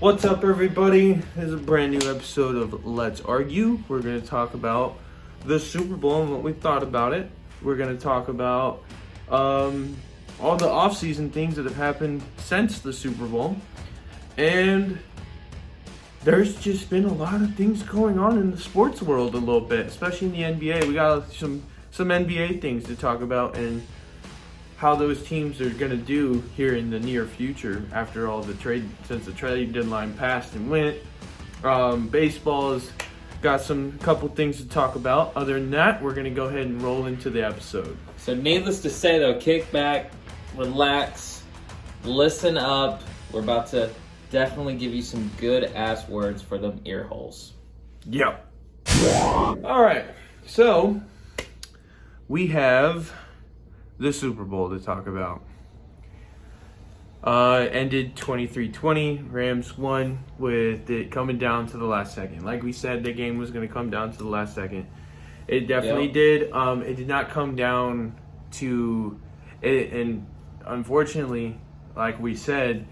What's up, everybody? This is a brand new episode of Let's Argue. We're going to talk about the Super Bowl and what we thought about it. We're going to talk about all the off-season things that have happened since the Super Bowl. And there's just been a lot of things going on in the sports world a little bit, especially in the NBA. We got some NBA things to talk about and how those teams are going to do here in the near future after all since the trade deadline passed and went. Baseball's got some couple things to talk about. Other than that, we're going to go ahead and roll into the episode. So needless to say, though, kick back, relax, listen up. We're about to definitely give you some good-ass words for them ear holes. Yep. All right. So, we have the Super Bowl to talk about. Ended 23-20. Rams won with it coming down to the last second. Like we said, the game was going to come down to the last second. It definitely did. It did not come down to it, and unfortunately, like we said,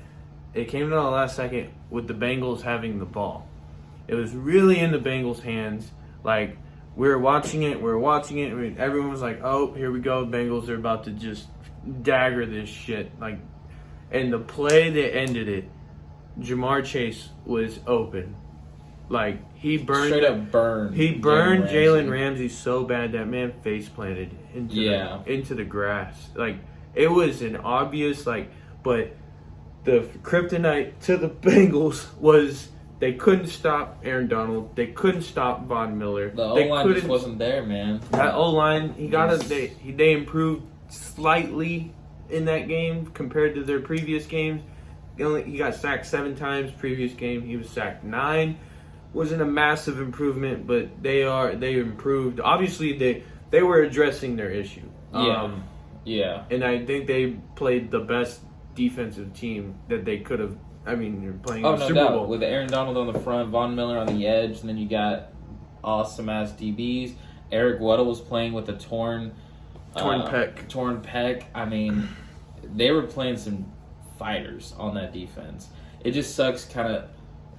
it came down to the last second with the Bengals having the ball. It was really in the Bengals' hands. Like, we were watching it. I mean, everyone was like, oh, here we go. Bengals are about to just dagger this shit. Like, and the play that ended it, Jamar Chase was open. Like, he burned. Straight up burned. He burned Jalen Ramsey so bad that man face planted into the grass. Like, it was an obvious, but the kryptonite to the Bengals was they couldn't stop Aaron Donald. They couldn't stop Von Miller. The O-line just wasn't there, man. That O-line, they improved slightly in that game compared to their previous games. He got sacked 7 times. Previous game, he was sacked 9. Wasn't a massive improvement, but they improved. Obviously, they were addressing their issue. Yeah. And I think they played the best defensive team that they could have. I mean, you're playing the Super Bowl with Aaron Donald on the front, Von Miller on the edge, and then you got awesome ass DBs. Eric Weddle was playing with a torn pec. I mean, they were playing some fighters on that defense. It just sucks, kind of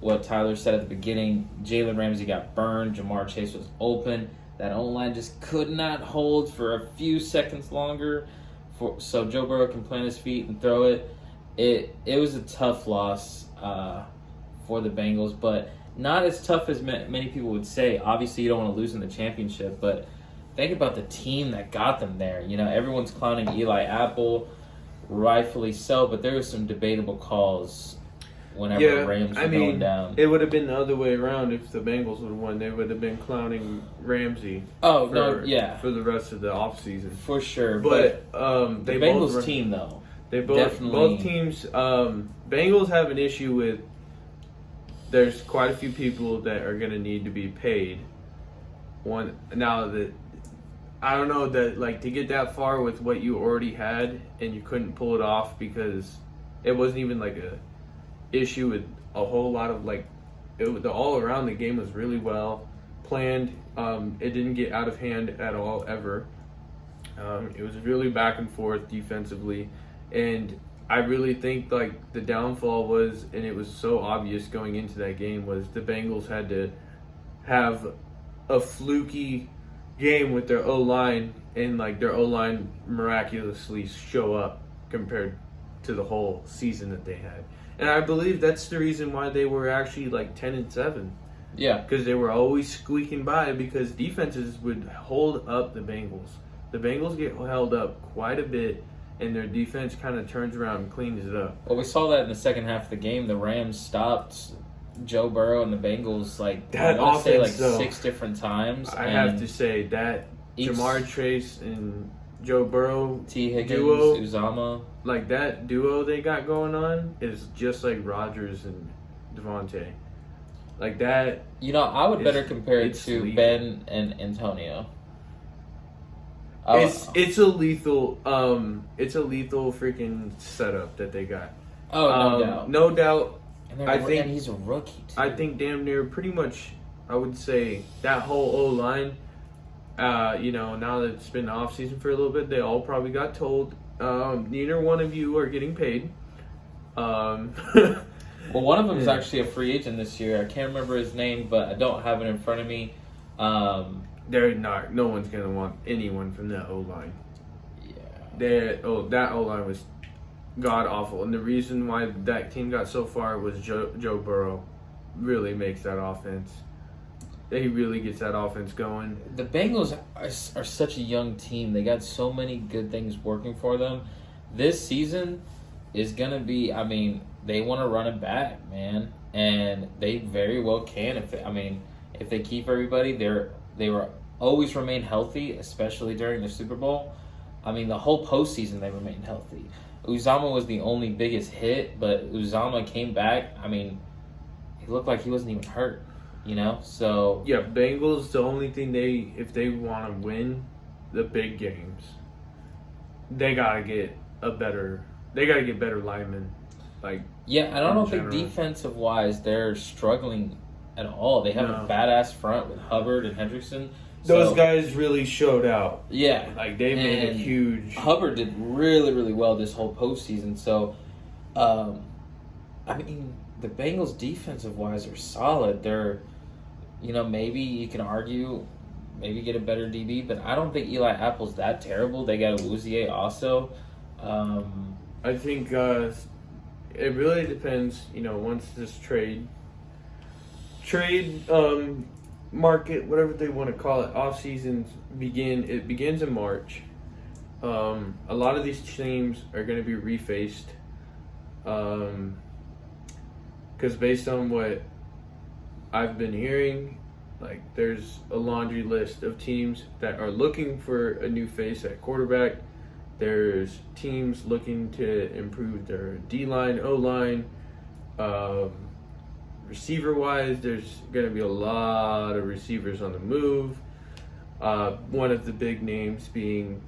what Tyler said at the beginning. Jalen Ramsey got burned. Jamar Chase was open. That O-line just could not hold for a few seconds longer, so Joe Burrow can plant his feet and throw it. It was a tough loss for the Bengals, but not as tough as many people would say. Obviously, you don't want to lose in the championship, but think about the team that got them there. You know, everyone's clowning Eli Apple, rightfully so, but there was some debatable calls whenever the Rams were going down. It would have been the other way around if the Bengals would have won. They would have been clowning Ramsey for the rest of the offseason. For sure. But the Bengals team, though. Both teams. Bengals have an issue with. There's quite a few people that are going to need to be paid. One now that I don't know that to get that far with what you already had and you couldn't pull it off because it wasn't even a issue with a whole lot of all around the game was really well planned. It didn't get out of hand at all ever. It was really back and forth defensively. And I really think the downfall was, and it was so obvious going into that game, was the Bengals had to have a fluky game with their O-line, and their O-line miraculously show up compared to the whole season that they had. And I believe that's the reason why they were actually 10-7. Yeah. Because they were always squeaking by because defenses would hold up the Bengals. The Bengals get held up quite a bit, and their defense kind of turns around and cleans it up. Well, we saw that in the second half of the game. The Rams stopped Joe Burrow and the Bengals that offense, 6 different times. I have to say that Jamar Chase and Joe Burrow T. Higgins, duo, Uzama, that duo they got going on is just like Rodgers and Devontae. That. I would better compare it to lethal. Ben and Antonio. It's a lethal freaking setup that they got. Oh, no doubt. No doubt. And he's a rookie too. I think damn near pretty much I would say that whole O-line, now that it's been off season for a little bit, they all probably got told, neither one of you are getting paid. Well, one of them is actually a free agent this year. I can't remember his name, but I don't have it in front of me. They're not. No one's gonna want anyone from that O line. Yeah. That O line was god awful, and the reason why that team got so far was Joe Burrow really makes that offense. He really gets that offense going. The Bengals are such a young team. They got so many good things working for them. This season is gonna be. I mean, they want to run it back, man, and they very well can. If they keep everybody, they were always remain healthy, especially during the Super Bowl. I mean, the whole postseason they remained healthy. Uzama was the only biggest hit, but Uzama came back. I mean, he looked like he wasn't even hurt, So yeah, Bengals. The only thing if they want to win the big games, they gotta get better linemen. I don't think defensive wise they're struggling at all. They have a badass front with Hubbard and Hendrickson. Those guys really showed out. Yeah. They made a huge... Hubbard did really, really well this whole postseason. So, the Bengals defensive-wise are solid. They're, maybe you can argue, maybe get a better DB, but I don't think Eli Apple's that terrible. They got Awuzie also. I think it really depends, once this trade market, whatever they want to call it, off seasons begins in March. A lot of these teams are going to be refaced, because based on what I've been hearing, there's a laundry list of teams that are looking for a new face at quarterback. There's teams looking to improve their D-line, O-line. Receiver-wise, there's going to be a lot of receivers on the move. One of the big names being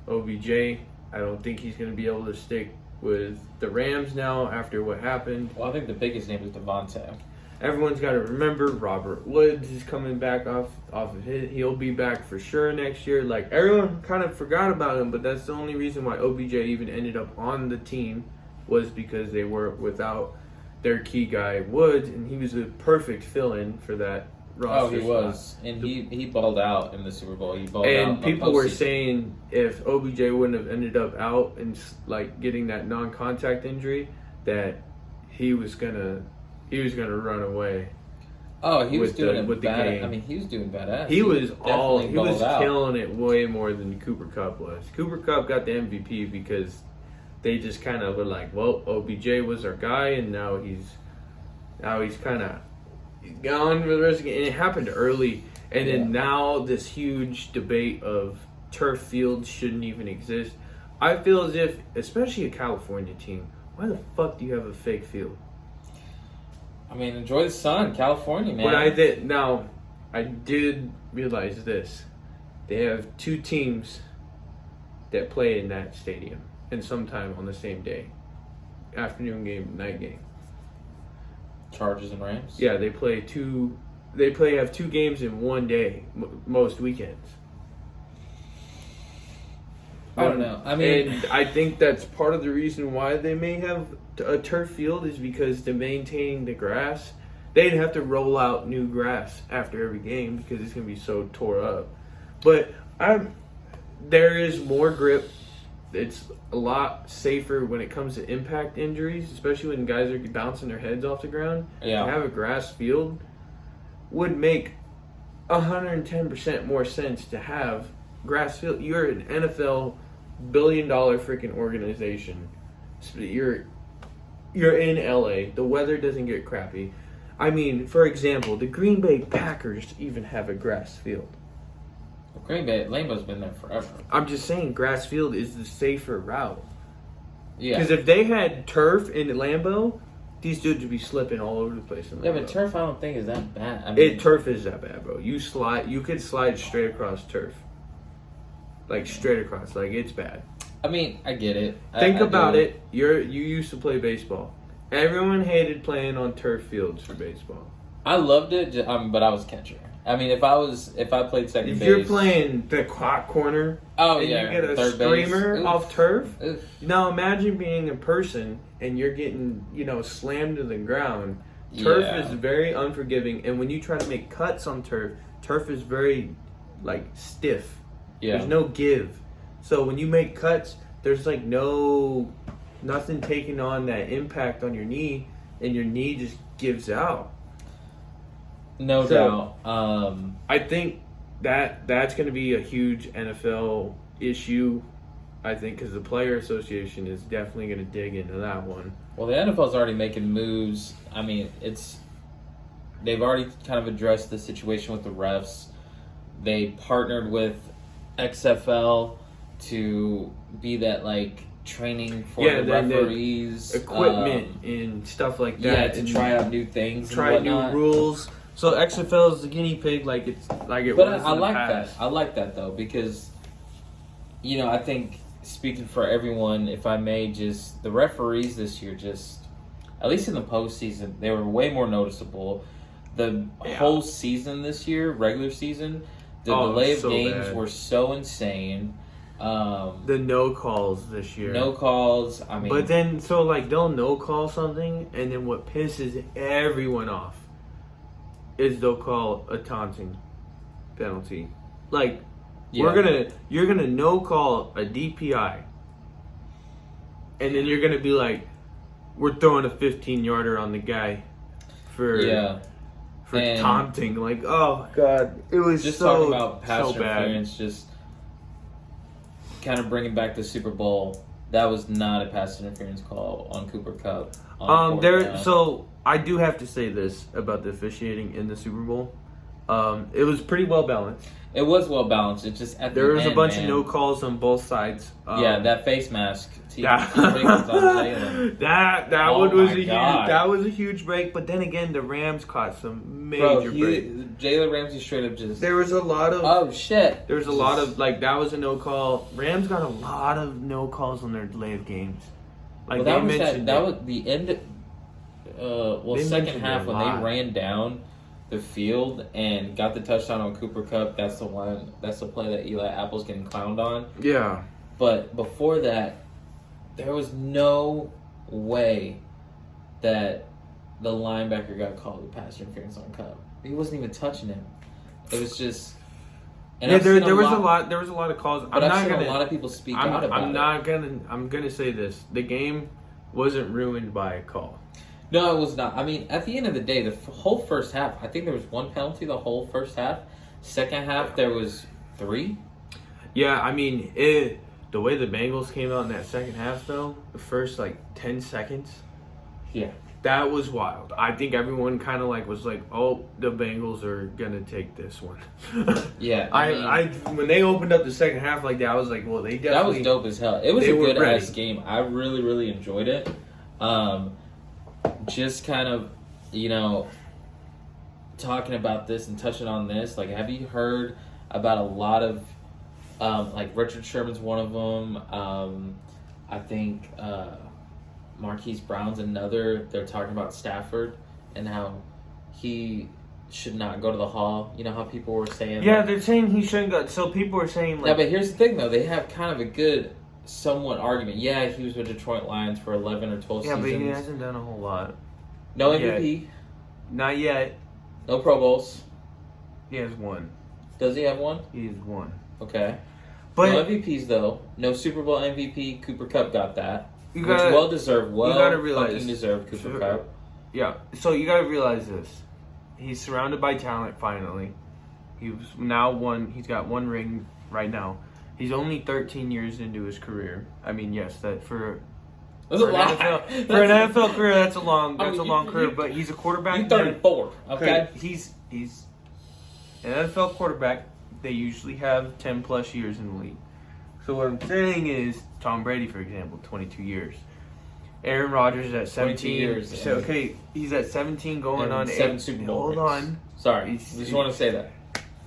OBJ. I don't think he's going to be able to stick with the Rams now after what happened. Well, I think the biggest name is Devontae. Everyone's got to remember Robert Woods is coming back off of his. He'll be back for sure next year. Everyone kind of forgot about him, but that's the only reason why OBJ even ended up on the team was because they were without their key guy Woods, and he was a perfect fill-in for that roster. Oh, he was, and he balled out in the Super Bowl. He balled out. And people were saying if OBJ wouldn't have ended up out and getting that non-contact injury, that he was gonna run away. Oh, he was doing the game. He was doing badass. He was out. killing it way more than Cooper Kupp was. Cooper Kupp got the MVP because they just kind of were like, well, OBJ was our guy, and now he's kind of gone for the rest of the game. And it happened early, and then now this huge debate of turf fields shouldn't even exist. I feel as if, especially a California team, why the fuck do you have a fake field? Enjoy the sun, California, man. But I did realize this. They have two teams that play in that stadium, and sometime on the same day. Afternoon game, night game. Chargers and Rams? Yeah, they have two games in one day, most weekends. I don't know. And I think that's part of the reason why they may have a turf field is because to maintain the grass, they'd have to roll out new grass after every game because it's going to be so tore up. But there is more grip. It's a lot safer when it comes to impact injuries, especially when guys are bouncing their heads off the ground. Yeah. To have a grass field would make 110% more sense to have grass field. You're an NFL billion-dollar freaking organization. You're in LA. The weather doesn't get crappy. For example, the Green Bay Packers even have a grass field. Green Bay, Lambeau's been there forever. I'm just saying, grass field is the safer route. Yeah. Because if they had turf in Lambeau, these dudes would be slipping all over the place. Yeah, but turf I don't think is that bad. Turf is that bad, bro. You could slide straight across turf. Straight across. It's bad. I get it. Think about it. You used to play baseball. Everyone hated playing on turf fields for baseball. I loved it, but I was a catcher. I mean, if I played second If base, you're playing the clock corner, oh and yeah, you get a third base. screamer Oof. off turf. Oof. Now imagine being a person and you're getting, slammed to the ground. Turf Yeah. is very unforgiving, and when you try to make cuts on turf, turf is very stiff. Yeah. There's no give. So when you make cuts, there's nothing taking on that impact on your knee, and your knee just gives out. No So- doubt. I think that's going to be a huge NFL issue. I think because the Player Association is definitely going to dig into that one. Well, the NFL's already making moves. I mean, they've already kind of addressed the situation with the refs. They partnered with XFL to be that training for the then the referees, Equipment and stuff like that. yeah, to and try out new things, try and new whatnot. rules. So XFL is the guinea pig, like it But was. I in the like that. past. I like that though because, I think speaking for everyone, if I may, just the referees this year, at least in the postseason, they were way more noticeable. The whole season this year, regular season, the delay of so games bad. were so insane. The no calls this year. No calls. I mean, But then, they'll no call something, and then what pisses everyone off is they'll call a taunting penalty. yeah. You're gonna no call a DPI, and then you're gonna be like, we're throwing a 15-yarder on the guy for And- taunting. Like, oh god, it was just so talking about pass so bad. interference, just kind of bringing back the Super Bowl. That was not a pass interference call on Cooper Kupp. on fourth down. So I do have to say this about the officiating in the Super Bowl. It was pretty well balanced. It was well balanced. It just at There the was end, a bunch man. of no calls on both sides. That face mask. That Oh one was my a huge God. huge break. But then again, the Rams caught some Bro, major break. Jalen Ramsey straight up just. There was a lot of Oh shit! there was a lot of that was a no call. Rams got a lot of no calls on their delay of games. Well, that was the end. They Second mentioned half it a when lot. they ran down the field and got the touchdown on Cooper Kupp. That's the one. That's the play that Eli Apple's getting clowned on. Yeah. But before that, there was no way that the linebacker got called with pass interference on Kupp. He wasn't even touching him. It was just. And I've seen there was a lot. There was a lot of calls. But I've seen a lot of people speak out about it. I'm gonna say this. The game wasn't ruined by a call. No, it was not. I mean, at the end of the day, the whole first half, I think there was one penalty the whole first half. Second half, there was 3. Yeah, I mean, the way the Bengals came out in that second half, though, the first 10 seconds, Yeah. that was wild. I think everyone kind of was like, oh, the Bengals are gonna take this one. Yeah. I when they opened up the second half like that, I was like, well, they that definitely was dope as hell. It was they a were good ready. ass game. I really, really enjoyed it. Just kind of, talking about this and touching on this. Have you heard about a lot of, Richard Sherman's one of them. I think Marquise Brown's another. They're talking about Stafford and how he should not go to the Hall. You know how people were saying. Yeah, they're saying he shouldn't go. So people were saying Yeah, but here's the thing, though. They have kind of a good, somewhat argument. Yeah, he was with Detroit Lions for 11 or 12 yeah, seasons. but he hasn't done a whole lot. No Yeah. MVP. Not yet. No Pro Bowls. He has one. Does he have one? He has one. Okay. But No MVPs, though. No Super Bowl MVP. Cooper Kupp got that. you Which gotta well deserved. Well gotta realize- fucking deserved Cooper Kupp. Yeah, so you gotta realize this. He's surrounded by talent finally. He's got one ring right now. He's only 13 years into his career. I mean, yes, that for That's a an lot. NFL NFL career, that's a long you- career. But he's a quarterback. You're 34, okay? He's an NFL quarterback. They usually have 10 plus years in the league. So what I'm saying is, Tom Brady, for example, 22 years. Aaron Rodgers is at 17 years. So, okay, he's at 17 going And on 7 8. Super Bowl Hold rings. on. Sorry. He's- Just want to say that.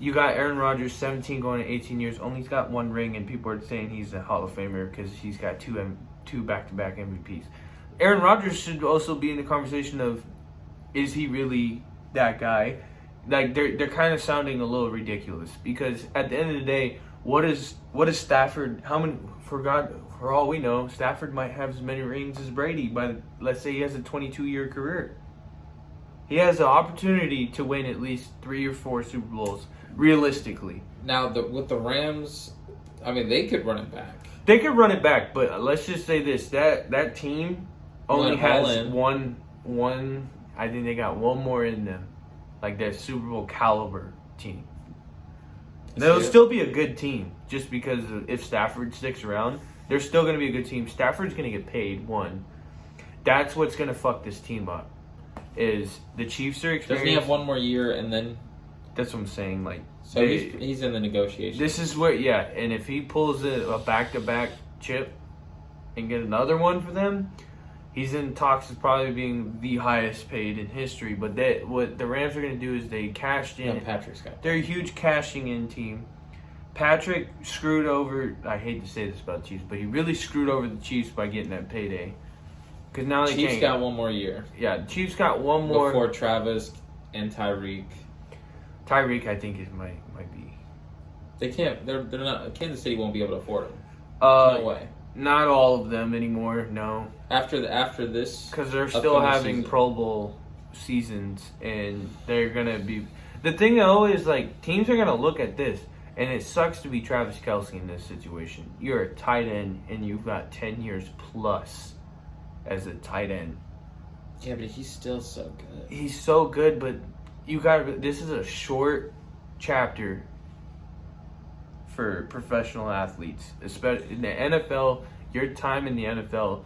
You got Aaron Rodgers, 17 going to 18 years. Only got one ring, and people are saying he's a Hall of Famer because he's got two back-to-back MVPs. Aaron Rodgers should also be in the conversation of, is he really that guy? like they're kind of sounding a little ridiculous because at the end of the day, what is Stafford? How many? For all we know, Stafford might have as many rings as Brady. But let's say he has a 22-year career. He has the opportunity to win at least 3 or 4 Super Bowls, realistically. Now, with the Rams, I mean, they could run it back. They could run it back, but let's just say this: that team only has one. I think they got one more in them, like that Super Bowl caliber team. They'll still be a good team, just because if Stafford sticks around, they're still going to be a good team. Stafford's going to get paid. One, that's what's going to fuck this team up. Is the Chiefs are experienced. Doesn't he have one more year and then? That's what I'm saying. Like, so he's in the negotiation. This is where, yeah, and if he pulls a back-to-back chip and get another one for them, he's in talks of probably being the highest paid in history. But what the Rams are going to do is they cashed in. No, Patrick's got. They're a huge cashing in team. Patrick screwed over. I hate to say this about the Chiefs, but he really screwed over the Chiefs by getting that payday. Because now they Chiefs got one more year. Yeah, the Chiefs got one more before Travis and Tyreek. Tyreek, I think, might be. They can't. They're not. Kansas City won't be able to afford him. No way. Not all of them anymore. No. After this, because they're still having season. Pro Bowl seasons, and they're gonna be. The thing though is like teams are gonna look at this, and it sucks to be Travis Kelce in this situation. You're a tight end, and you've got 10 years plus as a tight end. Yeah, but he's still so good. He's so good, but you got. This is a short chapter for professional athletes, especially in the NFL. Your time in the NFL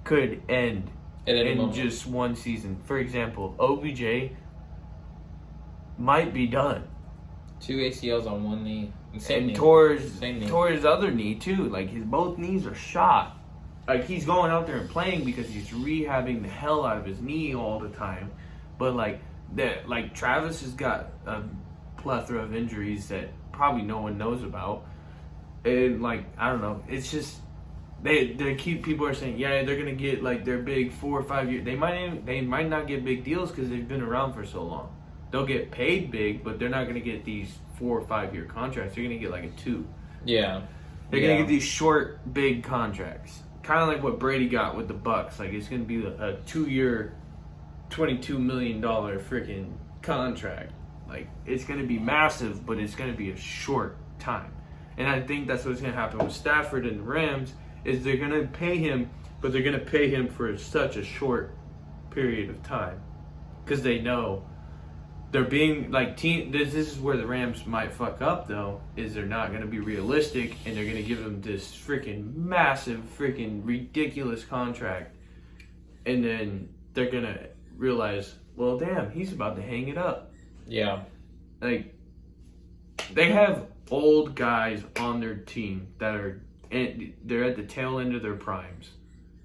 could end in just one season. For example, OBJ might be done. 2 ACLs on one knee, and tore his other knee too. Like both knees are shot. Like he's going out there and playing because he's rehabbing the hell out of his knee all the time. But like Travis has got a plethora of injuries that probably no one knows about, and like I don't know, it's just people are saying they're gonna get like their big 4 or 5 years. They might not get big deals because they've been around for so long. They'll get paid big, but they're not gonna get these 4 or 5 year contracts. They're gonna get like a 2. Yeah, they're gonna get these short big contracts, kind of like what Brady got with the Bucks. Like it's gonna be a 2-year, $22 million freaking contract. Like, it's going to be massive, but it's going to be a short time. And I think that's what's going to happen with Stafford and the Rams, is they're going to pay him, but they're going to pay him for such a short period of time. Because they know they're being, like, this is where the Rams might fuck up, though, is they're not going to be realistic, and they're going to give him this freaking massive, freaking ridiculous contract. And then they're going to realize, well, damn, he's about to hang it up. Yeah. Like, they have old guys on their team that they're at the tail end of their primes.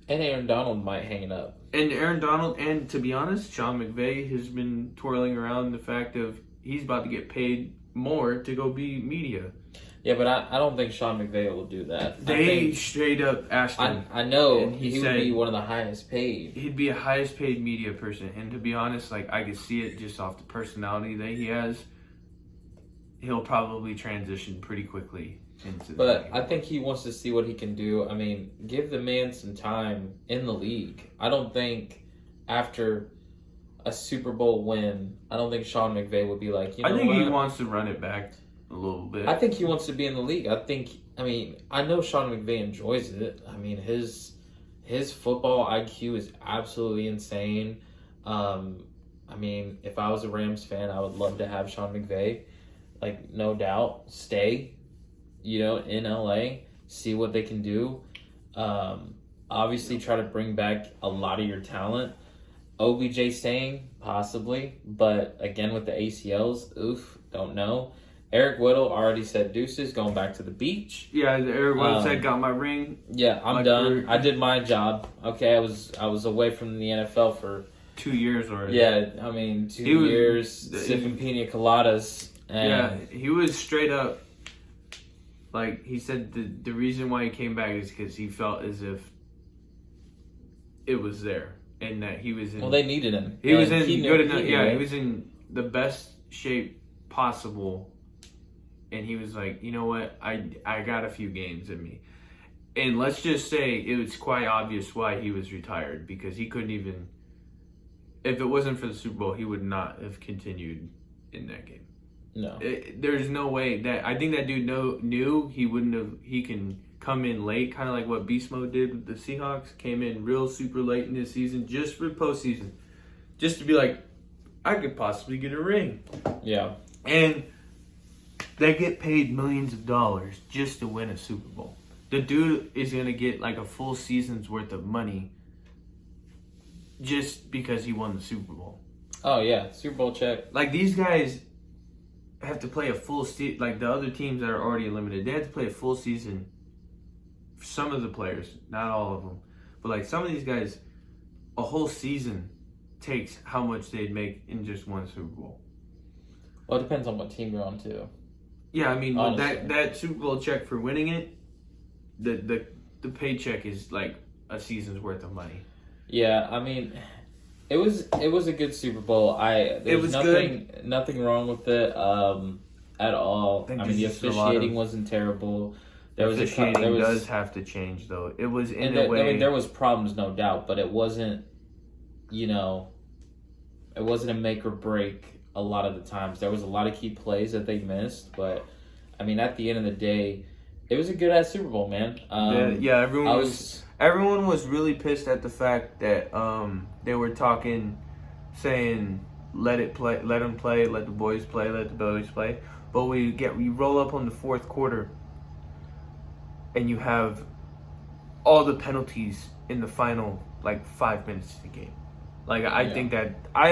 And Aaron Donald might hang it up. And Aaron Donald, and to be honest, Sean McVay has been twirling around the fact of he's about to get paid more to go be media. Yeah, but I don't think Sean McVay will do that. They straight up asked him. I know, and he would be one of the highest paid. He'd be a highest paid media person. And to be honest, like I could see it just off the personality that he has. He'll probably transition pretty quickly into But I think he wants to see what he can do. I mean, give the man some time in the league. I don't think after a Super Bowl win, I don't think Sean McVay would be like, I think he wants to run it back a little bit. I think he wants to be in the league. I know Sean McVay enjoys it. I mean, his football IQ is absolutely insane. I mean, if I was a Rams fan, I would love to have Sean McVay, like, no doubt, stay, in LA, see what they can do. Obviously, try to bring back a lot of your talent. OBJ staying, possibly, but again, with the ACLs, don't know. Eric Whittle already said deuces, going back to the beach. Yeah, Eric Whittle said, got my ring. Yeah, I'm done. I did my job. Okay, I was away from the NFL for 2 years already. Yeah, I mean, 2 years sipping pina coladas. And he was straight up, like, he said the reason why he came back is because he felt as if it was there. And that he was in... Well, they needed him. He was in good enough... Yeah, he was in the best shape possible, and he was like, you know what, I got a few games in me. And let's just say it was quite obvious why he was retired, because he couldn't even, if it wasn't for the Super Bowl, he would not have continued in that game. No. There's no way that, I think that dude knew he wouldn't have, he can come in late, kind of like what Beast Mode did with the Seahawks, came in real super late in this season, just for postseason, just to be like, I could possibly get a ring. Yeah. And they get paid millions of dollars just to win a Super Bowl. The dude is going to get like a full season's worth of money just because he won the Super Bowl. Oh, yeah. Super Bowl check. Like, these guys have to play a full season. Like, the other teams that are already eliminated, they have to play a full season. For some of the players, not all of them. But, like, some of these guys, a whole season takes how much they'd make in just one Super Bowl. Well, it depends on what team you're on, too. Yeah, I mean, Honestly. that Super Bowl check for winning it, the paycheck is like a season's worth of money. Yeah, I mean, it was a good Super Bowl. There was nothing wrong with it at all. I mean, the officiating wasn't terrible. Officiating does have to change, though. It was in a way. I mean, there was problems, no doubt, but it wasn't. It wasn't a make or break. A lot of the times, there was a lot of key plays that they missed, but I mean, at the end of the day, it was a good ass Super Bowl, man. Everyone was really pissed at the fact that they were saying let them play, let the boys play, let the boys play. But we roll up on the fourth quarter, and you have all the penalties in the final like 5 minutes of the game. Like, I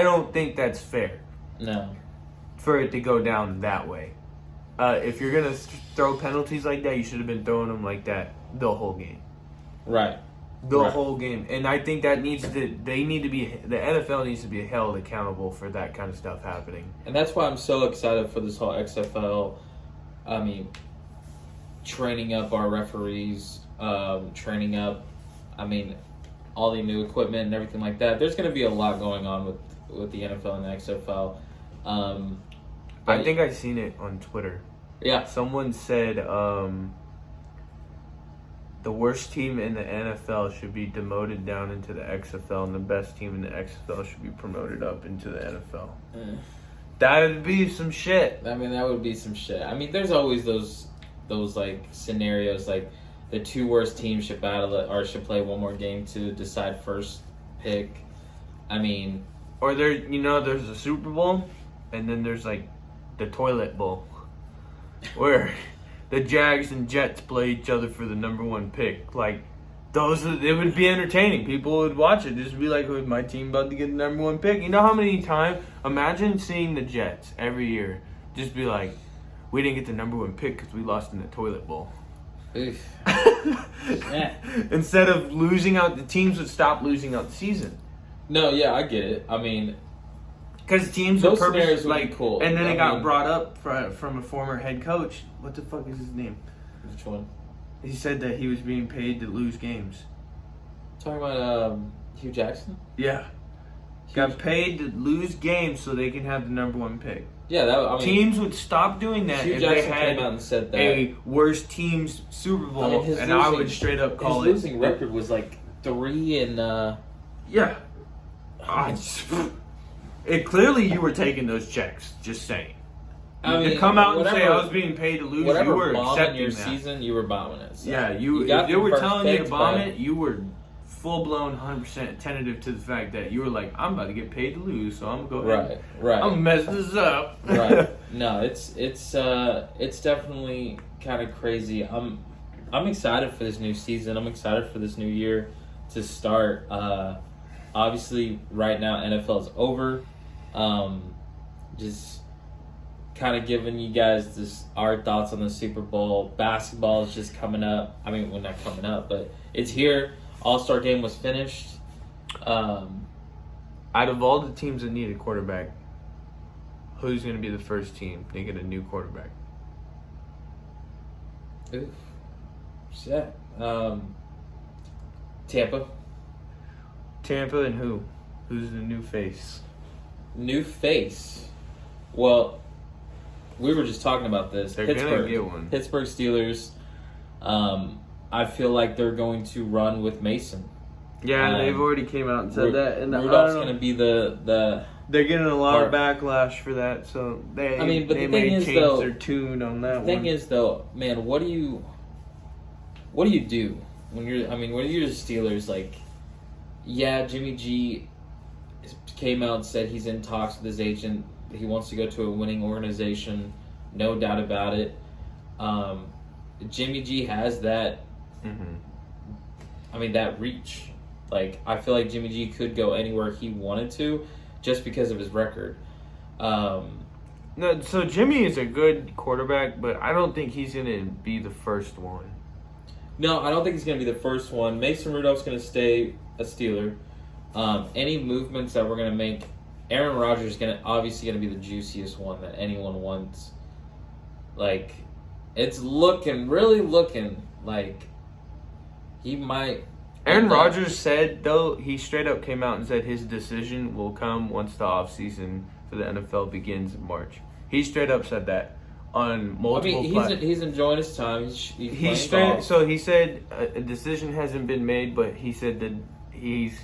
don't think that's fair. No. For it to go down that way. If you're going to throw penalties like that, you should have been throwing them like that the whole game. Right. The whole game. And I think that the NFL needs to be held accountable for that kind of stuff happening. And that's why I'm so excited for this whole XFL. I mean, training up our referees, training up, I mean, all the new equipment and everything like that. There's going to be a lot going on with the NFL and the XFL. I think I seen it on Twitter. Yeah. Someone said the worst team in the NFL should be demoted down into the XFL, and the best team in the XFL should be promoted up into the NFL. That would be some shit. I mean, that would be some shit. I mean, there's always those like scenarios, like the two worst teams should battle it or should play one more game to decide first pick. I mean, or there's a Super Bowl, and then there's like the Toilet Bowl, where the Jags and Jets play each other for the number one pick. Like, it would be entertaining. People would watch it. Just be like, "Oh, my team about to get the number one pick." You know how many times? Imagine seeing the Jets every year. Just be like, "We didn't get the number one pick because we lost in the Toilet Bowl." oof. Yeah. Instead of losing out, the teams would stop losing out the season. No, yeah, I get it. I mean, because teams those are scenarios would be cool. And then it got brought up from a former head coach. What the fuck is his name? Which one? He said that he was being paid to lose games. Talking about Hugh Jackson? Yeah. Got paid to lose games so they can have the number one pick. Yeah, teams would stop doing that Hugh if Jackson they had came out and said that. a worst team's Super Bowl, I would straight up call his losing record was like 3 and yeah. Clearly you were taking those checks. Just saying. I mean, to come out and say I was being paid to lose, you were accepting your that. Season, you were bombing it. So yeah, if they were telling you to bomb it, you were full-blown 100% tentative to the fact that you were like, I'm about to get paid to lose, so I'm going to go ahead. Right. I'm going to mess this up. Right. No, it's definitely kind of crazy. I'm excited for this new season. I'm excited for this new year to start. Obviously, right now, NFL is over. Just kind of giving you guys our thoughts on the Super Bowl. Basketball is just coming up. I mean, well, not coming up, but it's here. All-Star game was finished. Out of all the teams that need a quarterback, who's going to be the first team to get a new quarterback? Ooh. Yeah. Tampa. Tampa and who? Who's the new face? New face. Well, we were just talking about this. They're gonna get one. Pittsburgh Steelers. I feel like they're going to run with Mason. Yeah, they've already came out and said that. And Rudolph's going to be the. They're getting a lot of backlash for that, so they. I mean, but they the thing may is, change though, their tune on that one. The thing is, though, man, what do you do when you're? I mean, when you're the Steelers, like, yeah, Jimmy G came out and said he's in talks with his agent. He wants to go to a winning organization, no doubt about it. Jimmy G has that. Mm-hmm. I mean, that reach. Like, I feel like Jimmy G could go anywhere he wanted to, just because of his record. No, so Jimmy is a good quarterback, but I don't think he's going to be the first one. No, I don't think he's going to be the first one. Mason Rudolph's going to stay a Steeler. Any movements that we're going to make, Aaron Rodgers is obviously going to be the juiciest one that anyone wants. Like, it's really looking like he might. Aaron Rodgers said, though, he straight up came out and said his decision will come once the offseason for the NFL begins in March. He straight up said that on multiple platforms. He's enjoying his time. He's straight. golf. So he said a decision hasn't been made, but he said that he's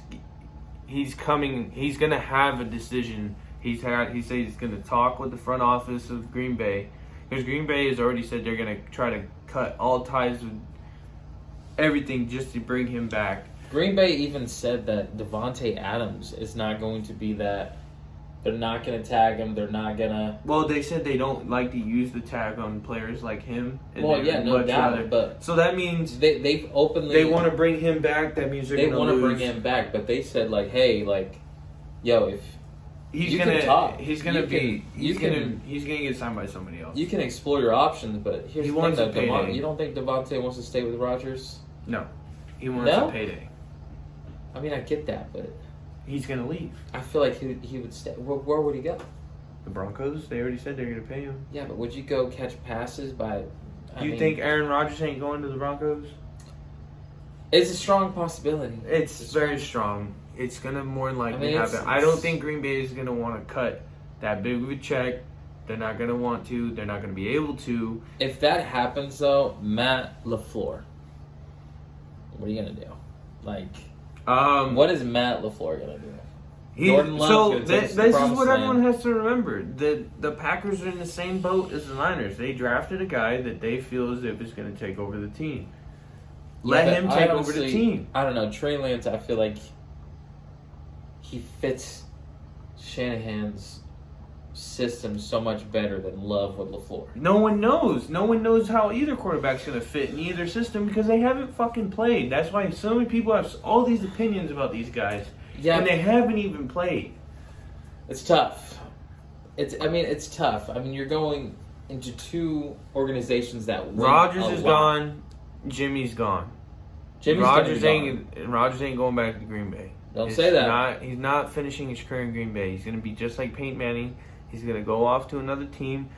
coming. He's gonna have a decision. He said he's gonna talk with the front office of Green Bay, because Green Bay has already said they're gonna try to cut all ties with everything just to bring him back. Green Bay even said that Devontae Adams is not going to be that. They're not going to tag him. They're not going to... Well, they said they don't like to use the tag on players like him. Well, yeah, no doubt. But so that means they've openly... They want to bring him back. That means they want to bring him back. But they said, like, hey, like, yo, if he's gonna get signed by somebody else. You can explore your options, but here's the thing, though. You don't think Devontae wants to stay with Rodgers? No. He wants a payday. I mean, I get that, but... He's going to leave. I feel like he would stay. Where would he go? The Broncos? They already said they're going to pay him. Yeah, but would you go catch passes by... You think Aaron Rodgers ain't going to the Broncos? It's a strong possibility. It's very strong. It's going to more than likely happen. I don't think Green Bay is going to want to cut that big of a check. They're not going to want to. They're not going to be able to. If that happens, though, Matt LaFleur, what are you going to do? Like... what is Matt LaFleur gonna do? Jordan Love. This is what everyone has to remember. The Packers are in the same boat as the Niners. They drafted a guy that they feel as if is going to take over the team. Let him take over the team. I don't know. Trey Lance, I feel like he fits Shanahan's system so much better than Love with LaFleur. No one knows. No one knows how either quarterback's going to fit in either system because they haven't fucking played. That's why so many people have all these opinions about these guys. Yeah, and they haven't even played. It's tough. It's tough. I mean, you're going into two organizations that win Rodgers is gone. Jimmy's gone. Rodgers ain't going back to Green Bay. Don't say that. He's not finishing his career in Green Bay. He's going to be just like Peyton Manning. He's going to go off to another team.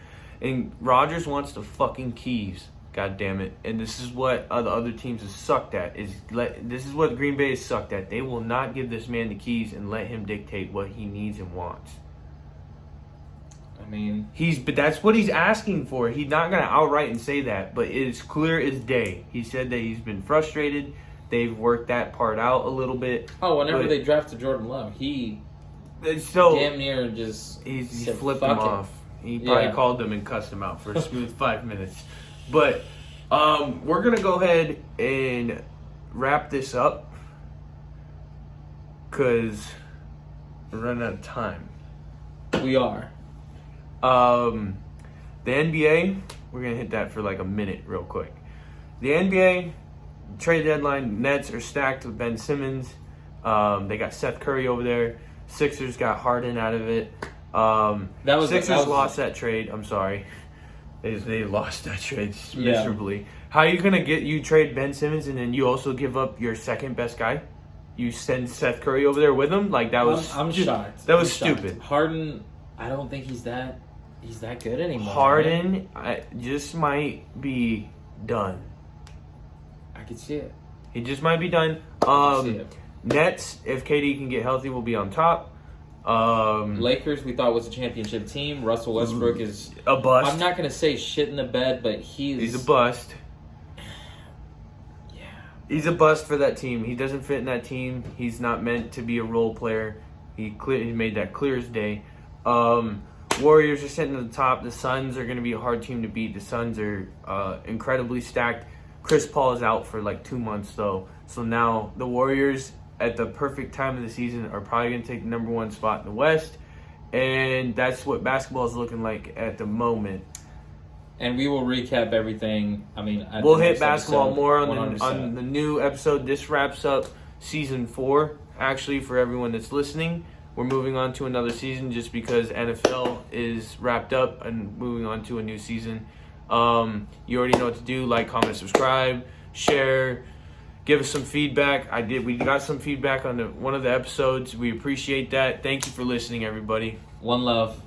And Rodgers wants the fucking keys. God damn it. And this is what the other teams have sucked at. This is what Green Bay has sucked at. They will not give this man the keys and let him dictate what he needs and wants. I mean... But that's what he's asking for. He's not going to outright and say that. But it's clear as day. He said that he's been frustrated. They've worked that part out a little bit. Oh, whenever they drafted Jordan Love, damn near just he flipped him off. He probably called them and cussed him out for a smooth 5 minutes. But we're going to go ahead and wrap this up because we're running out of time. We are. The NBA, we're going to hit that for like a minute real quick. The NBA... trade deadline, Nets are stacked with Ben Simmons. They got Seth Curry over there. Sixers got Harden out of it. Sixers lost that trade. I'm sorry. They lost that trade miserably. How are you going to trade Ben Simmons and then you also give up your second best guy? You send Seth Curry over there with him? Like that was I'm shocked. That was stupid. Harden, I don't think he's that good anymore. Harden just might be done. I can see it. He just might be done. Nets, if KD can get healthy, will be on top. Lakers, we thought was a championship team. Russell Westbrook is a bust. I'm not gonna say shit in the bed, but he's a bust. Yeah, he's a bust for that team. He doesn't fit in that team. He's not meant to be a role player. He made that clear as day. Warriors are sitting at the top. The Suns are going to be a hard team to beat. The Suns are incredibly stacked. Chris Paul is out for like 2 months though. So now the Warriors at the perfect time of the season are probably going to take the number 1 spot in the West. And that's what basketball is looking like at the moment. And we will recap everything. I mean, we'll hit basketball more on the new episode. This wraps up season 4, actually, for everyone that's listening. We're moving on to another season just because NFL is wrapped up and moving on to a new season. You already know what to do. Like, comment, subscribe, share. Give us some feedback. We got some feedback on one of the episodes. We appreciate that. Thank you for listening, everybody. One love.